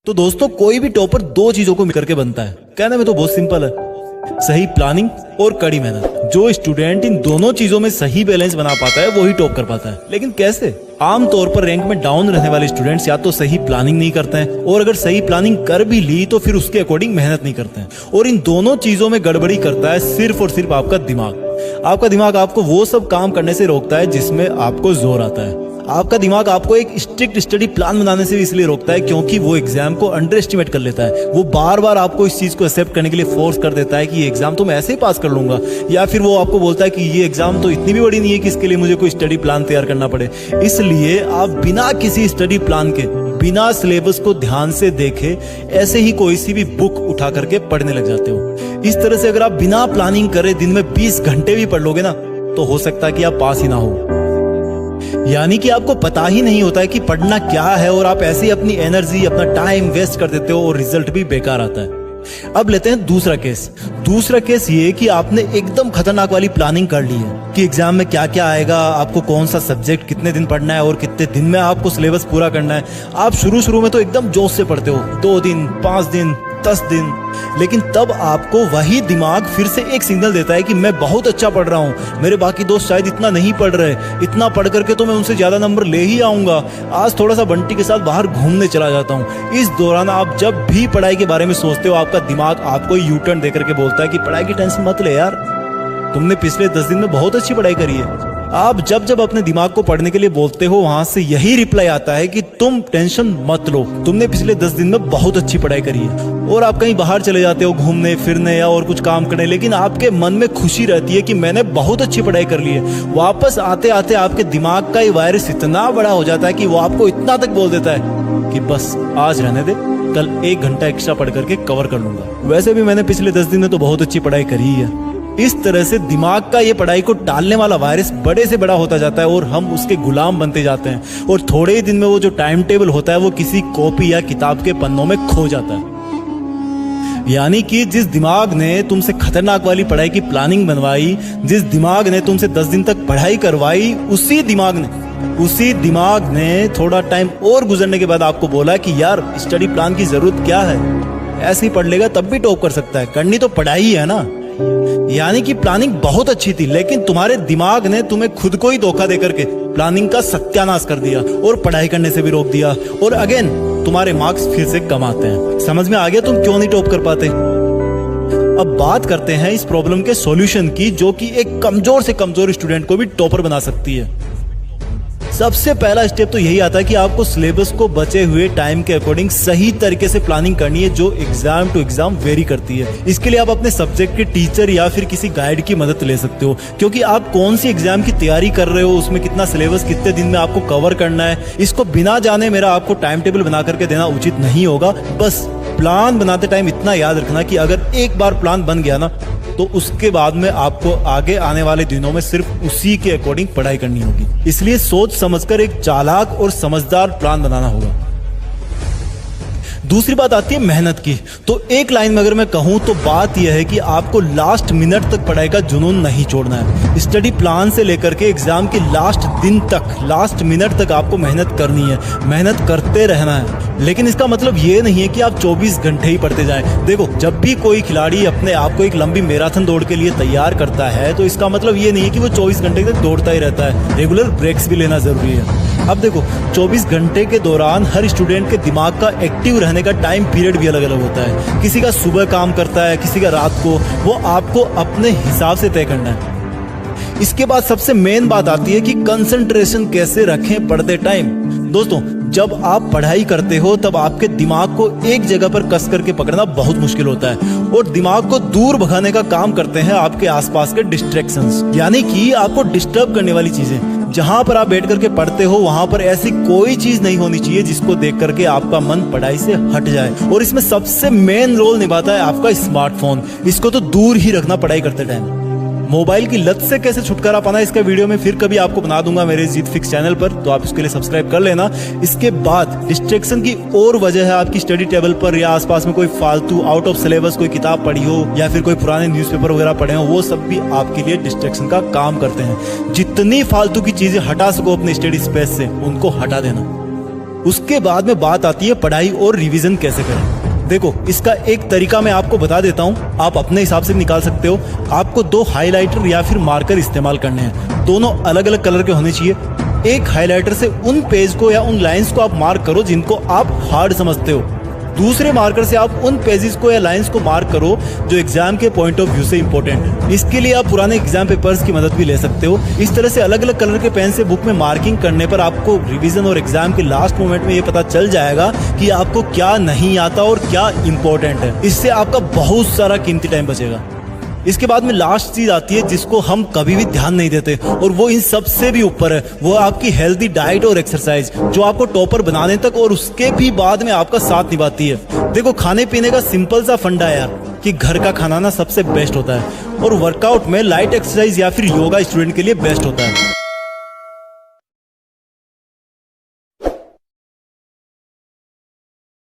तो दोस्तों कोई भी टॉपर दो चीजों को मिलकर के बनता है। कहने में तो बहुत सिंपल है, सही प्लानिंग और कड़ी मेहनत। जो स्टूडेंट इन दोनों चीजों में सही बैलेंस बना पाता है वही टॉप कर पाता है। लेकिन कैसे? आमतौर पर रैंक में डाउन रहने वाले स्टूडेंट्स या तो सही प्लानिंग नहीं करते हैं, और अगर सही प्लानिंग कर भी ली तो फिर उसके अकॉर्डिंग मेहनत नहीं करते हैं। और इन दोनों चीजों में गड़बड़ी करता है सिर्फ और सिर्फ आपका दिमाग। आपका दिमाग आपको वो सब काम करने से रोकता है जिसमें आपको जोर आता है। आपका दिमाग आपको एक स्ट्रिक्ट स्टडी प्लान बनाने से भी इसलिए रोकता है क्योंकि वो एग्जाम को अंडर एस्टिमेट कर लेता है। वो बार बार आपको इस चीज को एक्सेप्ट करने के लिए फोर्स कर देता है कि ये एग्जाम तो मैं ऐसे ही पास कर लूंगा, या फिर वो आपको बोलता है कि ये एग्जाम तो इतनी भी बड़ी नहीं है कि इसके लिए मुझे कोई स्टडी प्लान तैयार करना पड़े। इसलिए आप बिना किसी स्टडी प्लान के, बिना सिलेबस को ध्यान से देखे ऐसे ही कोई सी भी बुक उठा करके पढ़ने लग जाते हो। इस तरह से अगर आप बिना प्लानिंग करे दिन में 20 घंटे भी पढ़ लोगे ना, तो हो सकता है कि आप पास ही ना हो। यानी कि आपको पता ही नहीं होता है कि पढ़ना क्या है, और आप ऐसे ही अपनी एनर्जी, अपना टाइम वेस्ट कर देते हो और रिजल्ट भी बेकार आता है। अब लेते हैं दूसरा केस। दूसरा केस ये कि आपने एकदम खतरनाक वाली प्लानिंग कर ली है कि एग्जाम में क्या क्या आएगा, आपको कौन सा सब्जेक्ट कितने दिन पढ़ना है और कितने दिन में आपको सिलेबस पूरा करना है। आप शुरू में तो एकदम जोश से पढ़ते हो, 2 दिन, 5 दिन, 10 दिन, लेकिन तब आपको वही दिमाग फिर से एक सिग्नल देता है कि मैं बहुत अच्छा पढ़ रहा हूं, मेरे बाकी दोस्त शायद इतना नहीं पढ़ रहे, इतना पढ़ करके तो मैं उनसे ज्यादा नंबर ले ही आऊंगा, आज थोड़ा सा बंटी के साथ बाहर घूमने चला जाता हूं। इस दौरान आप जब भी पढ़ाई के बारे में सोचते हो, आपका दिमाग आपको यू टर्न देकर के बोलता है कि पढ़ाई की टेंशन मत ले यार, तुमने पिछले 10 दिन में बहुत अच्छी पढ़ाई करी है। आप जब अपने दिमाग को पढ़ने के लिए बोलते हो, वहां से यही रिप्लाई आता है कि तुम टेंशन मत लो, तुमने पिछले 10 दिन में बहुत अच्छी पढ़ाई करी है। और आप कहीं बाहर चले जाते हो घूमने फिरने या और कुछ काम करने, लेकिन आपके मन में खुशी रहती है कि मैंने बहुत अच्छी पढ़ाई कर ली है। वापस आते आते आपके दिमाग का ये वायरस इतना बड़ा हो जाता है कि वो आपको इतना तक बोल देता है कि बस आज रहने दे, कल 1 घंटा एक्स्ट्रा पढ़ करके कवर कर लूंगा, वैसे भी मैंने पिछले 10 दिन में तो बहुत अच्छी पढ़ाई करी है। इस तरह से दिमाग का ये पढ़ाई को टालने वाला वायरस बड़े से बड़ा होता जाता है और हम उसके गुलाम बनते जाते हैं, और थोड़े ही दिन में वो जो टाइम टेबल होता है वो किसी कॉपी या किताब के पन्नों में खो जाता है। यानी कि जिस दिमाग ने तुमसे खतरनाक वाली पढ़ाई की प्लानिंग बनवाई, जिस दिमाग ने तुमसे 10 दिन तक पढ़ाई करवाई, उसी दिमाग ने थोड़ा टाइम और गुजरने के बाद आपको बोला कि यार स्टडी प्लान की जरूरत क्या है, ऐसे ही पढ़ लेगा तब भी टॉप कर सकता है, करनी तो पढ़ाई है ना। यानी कि प्लानिंग बहुत अच्छी थी, लेकिन तुम्हारे दिमाग ने तुम्हें खुद को ही धोखा देकर के प्लानिंग का सत्यानाश कर दिया और पढ़ाई करने से भी रोक दिया, और अगेन तुम्हारे मार्क्स फिर से कम आते हैं। समझ में आ गया तुम क्यों नहीं टॉप कर पाते? अब बात करते हैं इस प्रॉब्लम के सॉल्यूशन की, जो कि एक कमजोर से कमजोर स्टूडेंट को भी टॉपर बना सकती है। सबसे पहला स्टेप तो यही आता है कि आपको सिलेबस को बचे हुए टाइम के अकॉर्डिंग सही तरीके से प्लानिंग करनी है, जो एग्जाम टू एग्जाम वेरी करती है। इसके लिए आप अपने सब्जेक्ट के टीचर या फिर किसी गाइड की मदद ले सकते हो, क्योंकि आप कौन सी एग्जाम की तैयारी कर रहे हो, उसमें कितना सिलेबस कितने दिन में आपको कवर करना है, इसको बिना जाने मेरा आपको टाइम टेबल बना करके देना उचित नहीं होगा। बस प्लान बनाते टाइम इतना याद रखना कि अगर एक बार प्लान बन गया ना, तो उसके बाद में आपको आगे आने वाले दिनों में सिर्फ उसी के अकॉर्डिंग पढ़ाई करनी होगी। इसलिए सोच समझकर एक चालाक और समझदार प्लान बनाना होगा। दूसरी बात आती है मेहनत की। तो एक लाइन में अगर मैं कहूं तो बात यह है कि आपको लास्ट मिनट तक पढ़ाई का जुनून नहीं छोड़ना है। स्टडी प्लान से लेकर के एग्जाम के लास्ट दिन तक, लास्ट मिनट तक आपको मेहनत करनी है, मेहनत करते रहना है। लेकिन इसका मतलब ये नहीं है कि आप 24 घंटे ही पढ़ते जाएं। देखो, जब भी कोई खिलाड़ी अपने आप को एक लंबी मैराथन दौड़ के लिए तैयार करता है, तो इसका मतलब ये नहीं है कि वो 24 घंटे तक दौड़ता ही रहता है, रेगुलर ब्रेक्स भी लेना जरूरी है। अब देखो, 24 घंटे के दौरान हर स्टूडेंट के दिमाग का एक्टिव रहने का टाइम पीरियड भी अलग अलग होता है। किसी का सुबह काम करता है, किसी का रात को, वो आपको अपने हिसाब से तय करना है। इसके बाद सबसे मेन बात आती है कि कंसंट्रेशन कैसे रखें पढ़ते टाइम। दोस्तों, जब आप पढ़ाई करते हो तब आपके दिमाग को एक जगह पर कस करके पकड़ना बहुत मुश्किल होता है, और दिमाग को दूर भगाने का काम करते हैं आपके आसपास के डिस्ट्रैक्शंस, यानी कि आपको डिस्टर्ब करने वाली चीजें। जहां पर आप बैठ करके पढ़ते हो वहां पर ऐसी कोई चीज नहीं होनी चाहिए जिसको देख करके आपका मन पढ़ाई से हट जाए। और इसमें सबसे मेन रोल निभाता है आपका स्मार्टफोन। इसको तो दूर ही रखना पढ़ाई करते टाइम। मोबाइल की लत से कैसे छुटकारा पाना, इसका वीडियो में फिर कभी आपको बना दूंगा मेरे जीत फिक्स चैनल पर, तो आप इसके लिए सब्सक्राइब कर लेना। इसके बाद डिस्ट्रैक्शन की और वजह है आपकी स्टडी टेबल पर या आसपास में कोई फालतू आउट ऑफ सिलेबस कोई किताब पढ़ी हो या फिर कोई पुराने न्यूज़पेपर वगैरह पढ़े हो, वो सब भी आपके लिए डिस्ट्रैक्शन का काम करते हैं। जितनी फालतू की चीजें हटा सको अपने स्टडी स्पेस से, उनको हटा देना। उसके बाद में बात आती है पढ़ाई और रिवीजन कैसे करें। देखो, इसका एक तरीका मैं आपको बता देता हूँ, आप अपने हिसाब से निकाल सकते हो। आपको 2 हाइलाइटर या फिर मार्कर इस्तेमाल करने हैं, दोनों अलग अलग कलर के होने चाहिए। एक हाइलाइटर से उन पेज को या उन लाइंस को आप मार्क करो जिनको आप हार्ड समझते हो। दूसरे मार्कर से आप उन पेजेस को या लाइंस को मार्क करो जो एग्जाम के पॉइंट ऑफ व्यू से इंपॉर्टेंट है। इसके लिए आप पुराने एग्जाम पेपर्स की मदद भी ले सकते हो। इस तरह से अलग अलग कलर के पेन से बुक में मार्किंग करने पर आपको रिवीजन और एग्जाम के लास्ट मोमेंट में ये पता चल जाएगा कि आपको क्या नहीं आता और क्या इंपॉर्टेंट है। इससे आपका बहुत सारा कीमती टाइम बचेगा। इसके बाद में लास्ट चीज आती है जिसको हम कभी भी ध्यान नहीं देते और वो इन सबसे भी ऊपर है, वो आपकी हेल्दी डाइट और एक्सरसाइज, जो आपको टॉपर बनाने तक और उसके भी बाद में आपका साथ निभाती है। देखो, खाने पीने का सिंपल सा फंडा है यार कि घर का खाना ना सबसे बेस्ट होता है और वर्कआउट में लाइट एक्सरसाइज या फिर योगा स्टूडेंट के लिए बेस्ट होता है।